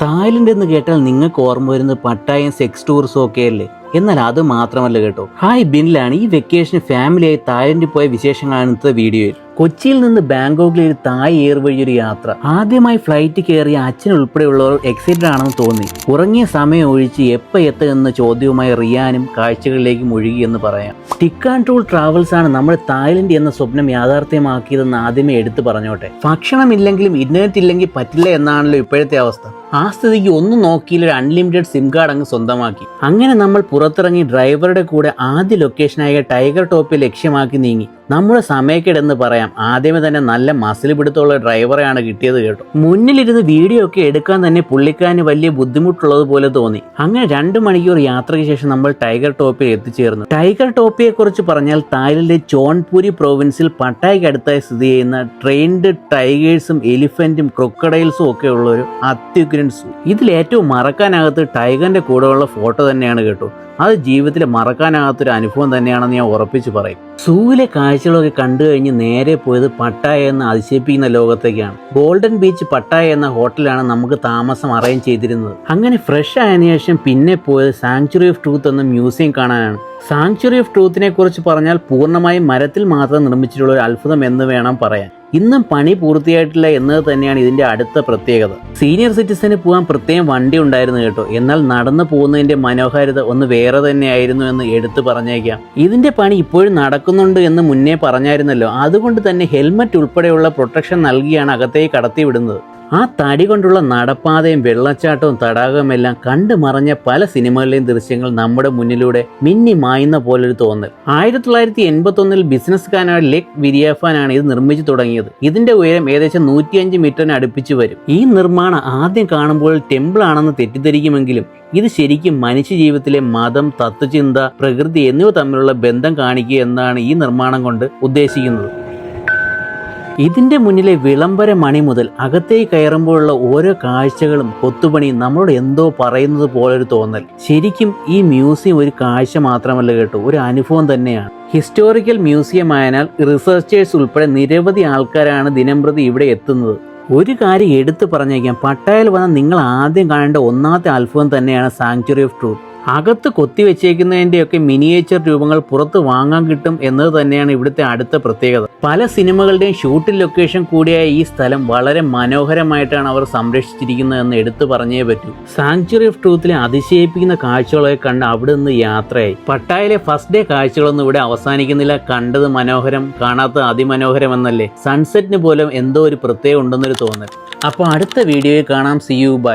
Thailand എന്ന് കേട്ടാൽ നിങ്ങൾക്ക് ഓർമ്മ വരുന്നത് പട്ടായയും സെക്സ് ടൂറിസം ഒക്കെ അല്ലേ? എന്നാൽ അത് മാത്രമല്ല കേട്ടോ. ഹായ് ബിനിലാണ്. ഈ വെക്കേഷന് ഫാമിലിയായി തായ്ലൻഡിൽ പോയ വിശേഷങ്ങളാണ് ഇന്നത്തെ വീഡിയോയിൽ. കൊച്ചിയിൽ നിന്ന് ബാങ്കോക്കിലെ ഒരു തായ് എയർ വഴി ഒരു യാത്ര. ആദ്യമായി ഫ്ലൈറ്റ് കയറിയ അച്ഛൻ ഉൾപ്പെടെയുള്ളവർ എക്സൈറ്റഡ് ആണെന്ന് തോന്നി. ഉറങ്ങിയ സമയം ഒഴിച്ച് എപ്പോൾ എത്തുമെന്ന ചോദ്യവുമായി റിയാനും കാഴ്ചകളിലേക്ക് മുഴുകി എന്ന് പറയാം. ടിക്ക് ആൻഡ് ടൂൾ ട്രാവൽസ് ആണ് നമ്മൾ തായ്ലൻഡ് എന്ന സ്വപ്നം യാഥാർത്ഥ്യമാക്കിയതെന്ന് ആദ്യമേ എടുത്തു പറഞ്ഞോട്ടെ. ഭക്ഷണമില്ലെങ്കിലും ഇന്റർനെറ്റ് ഇല്ലെങ്കിൽ പറ്റില്ല എന്നാണല്ലോ ഇപ്പോഴത്തെ അവസ്ഥ. ആ സ്ഥിതിക്ക് ഒന്നും നോക്കിയില്ല, ഒരു അൺലിമിറ്റഡ് സിം കാർഡ് അങ്ങ് സ്വന്തമാക്കി. അങ്ങനെ നമ്മൾ പുറത്തിറങ്ങി ഡ്രൈവറുടെ കൂടെ ആദ്യ ലൊക്കേഷനായ ടൈഗർ ടോപ്പ് ലക്ഷ്യമാക്കി നീങ്ങി. നമ്മുടെ സമയക്കേടെന്ന് പറയാം. ആദ്യമേ തന്നെ നല്ല മസിൽ പിടുത്തമുള്ള ഡ്രൈവറെയാണ് കിട്ടിയത് കേട്ടോ. മുന്നിലിരുന്ന് വീഡിയോ ഒക്കെ എടുക്കാൻ തന്നെ പുള്ളിക്കാരന് വലിയ ബുദ്ധിമുട്ടുള്ളത് പോലെ തോന്നി. അങ്ങനെ 2 മണിക്കൂർ യാത്രയ്ക്ക് ശേഷം നമ്മൾ ടൈഗർ ടോപ്പിൽ എത്തിച്ചേർന്നു. ടൈഗർ ടോപ്പിയെ കുറിച്ച് പറഞ്ഞാൽ തായ്ലൻഡിലെ ചോൺപുരി പ്രോവിൻസിൽ പട്ടായ്ക്ക് അടുത്തായി സ്ഥിതി ചെയ്യുന്ന ട്രെയിൻഡ് ടൈഗേഴ്സും എലിഫന്റും ക്രൊക്കഡൈൽസും ഒക്കെ ഉള്ള ഒരു അത്യുഗ്രൻ സൂ. ഇതിൽ ഏറ്റവും മറക്കാനാകത്ത് ടൈഗറിന്റെ കൂടെയുള്ള ഫോട്ടോ തന്നെയാണ് കേട്ടോ. അത് ജീവിതത്തിൽ മറക്കാനാകാത്തൊരു അനുഭവം തന്നെയാണെന്ന് ഞാൻ ഉറപ്പിച്ച് പറയും. സൂവിലെ കാഴ്ചകളൊക്കെ കണ്ടു കഴിഞ്ഞ് നേരെ പോയത് പട്ടായ എന്ന അതിശയിപ്പിക്കുന്ന ലോകത്തേക്കാണ്. ഗോൾഡൻ ബീച്ച് പട്ടായ എന്ന ഹോട്ടലാണ് നമുക്ക് താമസം അറേഞ്ച് ചെയ്തിരുന്നത്. അങ്ങനെ ഫ്രഷ് ആയതിനു ശേഷം പിന്നെ പോയത് സാങ്ച്വറി ഓഫ് ട്രൂത്ത് എന്ന മ്യൂസിയം കാണാനാണ്. സാങ്ച്വറി ഓഫ് ട്രൂത്തിനെ കുറിച്ച് പറഞ്ഞാൽ പൂർണ്ണമായും മരത്തിൽ മാത്രം നിർമ്മിച്ചിട്ടുള്ള ഒരു അത്ഭുതം എന്ന് വേണം പറയാൻ. ഇന്നും പണി പൂർത്തിയായിട്ടില്ല എന്നത് തന്നെയാണ് ഇതിന്റെ അടുത്ത പ്രത്യേകത. സീനിയർ സിറ്റിസന് പോകാൻ പ്രത്യേകം വണ്ടി ഉണ്ടായിരുന്നു കേട്ടോ. എന്നാൽ നടന്നു പോകുന്നതിന്റെ മനോഹാരിത ഒന്ന് വേറെ തന്നെയായിരുന്നു എന്ന് എടുത്തു പറഞ്ഞേക്കാം. ഇതിന്റെ പണി ഇപ്പോഴും നടക്കുന്നുണ്ട് എന്ന് മുന്നേ പറഞ്ഞായിരുന്നല്ലോ. അതുകൊണ്ട് തന്നെ ഹെൽമറ്റ് ഉൾപ്പെടെയുള്ള പ്രൊട്ടക്ഷൻ നൽകിയാണ് അകത്തേക്ക് കടത്തിവിടുന്നത്. ആ തടി കൊണ്ടുള്ള നടപ്പാതയും വെള്ളച്ചാട്ടവും തടാകവും എല്ലാം കണ്ടു മറഞ്ഞ പല സിനിമകളിലെയും ദൃശ്യങ്ങൾ നമ്മുടെ മുന്നിലൂടെ മിന്നി മായുന്ന പോലൊരു തോന്നൽ. 1981 ബിസിനസ്സുകാരനായ ലെക് വിരിയാഫാനാണ് ഇത് നിർമ്മിച്ചു തുടങ്ങിയത്. ഇതിന്റെ ഉയരം ഏകദേശം 105 മീറ്ററിന് അടുപ്പിച്ച് വരും. ഈ നിർമ്മാണം ആദ്യം കാണുമ്പോൾ ടെമ്പിൾ ആണെന്ന് തെറ്റിദ്ധരിക്കുമെങ്കിലും ഇത് ശരിക്കും മനുഷ്യ ജീവിതത്തിലെ മതം, തത്വചിന്ത, പ്രകൃതി എന്നിവ തമ്മിലുള്ള ബന്ധം കാണിക്കുക എന്നാണ് ഈ നിർമ്മാണം കൊണ്ട് ഉദ്ദേശിക്കുന്നത്. ഇതിന്റെ മുന്നിലെ വിളംബര മണി മുതൽ അകത്തേക്ക് കയറുമ്പോഴുള്ള ഓരോ കാഴ്ചകളും കൊത്തുപണിയും നമ്മളോട് എന്തോ പറയുന്നത് പോലൊരു തോന്നൽ. ശരിക്കും ഈ മ്യൂസിയം ഒരു കാഴ്ച മാത്രമല്ല കേട്ടോ, ഒരു അനുഭവം തന്നെയാണ്. ഹിസ്റ്റോറിക്കൽ മ്യൂസിയം ആയതിനാൽ റിസർച്ചേഴ്സ് ഉൾപ്പെടെ നിരവധി ആൾക്കാരാണ് ദിനംപ്രതി ഇവിടെ എത്തുന്നത്. ഒരു കാര്യം എടുത്തു പറഞ്ഞേക്കാം, പട്ടായയിൽ വന്ന നിങ്ങൾ ആദ്യം കാണേണ്ട ഒന്നാമത്തെ അത്ഭുതം തന്നെയാണ് സാങ്ച്വറി ഓഫ് ട്രൂത്ത്. അകത്ത് കൊത്തിവെച്ചേക്കുന്നതിൻ്റെയൊക്കെ മിനിയേച്ചർ രൂപങ്ങൾ പുറത്ത് വാങ്ങാൻ കിട്ടും എന്നത് തന്നെയാണ് ഇവിടുത്തെ അടുത്ത പ്രത്യേകത. പല സിനിമകളുടെയും ഷൂട്ടിംഗ് ലൊക്കേഷൻ കൂടിയായ ഈ സ്ഥലം വളരെ മനോഹരമായിട്ടാണ് അവർ സംരക്ഷിച്ചിരിക്കുന്നത് എന്ന് എടുത്തു പറഞ്ഞേ പറ്റൂ. സാങ്ച്വറി ഓഫ് ട്രൂത്തിലെ അതിശയിപ്പിക്കുന്ന കാഴ്ചകളൊക്കെ കണ്ട് അവിടെ നിന്ന് യാത്രയായി. പട്ടായയിലെ ഫസ്റ്റ് ഡേ കാഴ്ചകളൊന്നും ഇവിടെ അവസാനിക്കുന്നില്ല. കണ്ടത് മനോഹരം, കാണാത്തത് അതിമനോഹരം എന്നല്ലേ. സൺസെറ്റിന് പോലും എന്തോ ഒരു പ്രത്യേകം ഉണ്ടെന്നൊരു തോന്നൽ. അപ്പോൾ അടുത്ത വീഡിയോയിൽ കാണാം. See you by.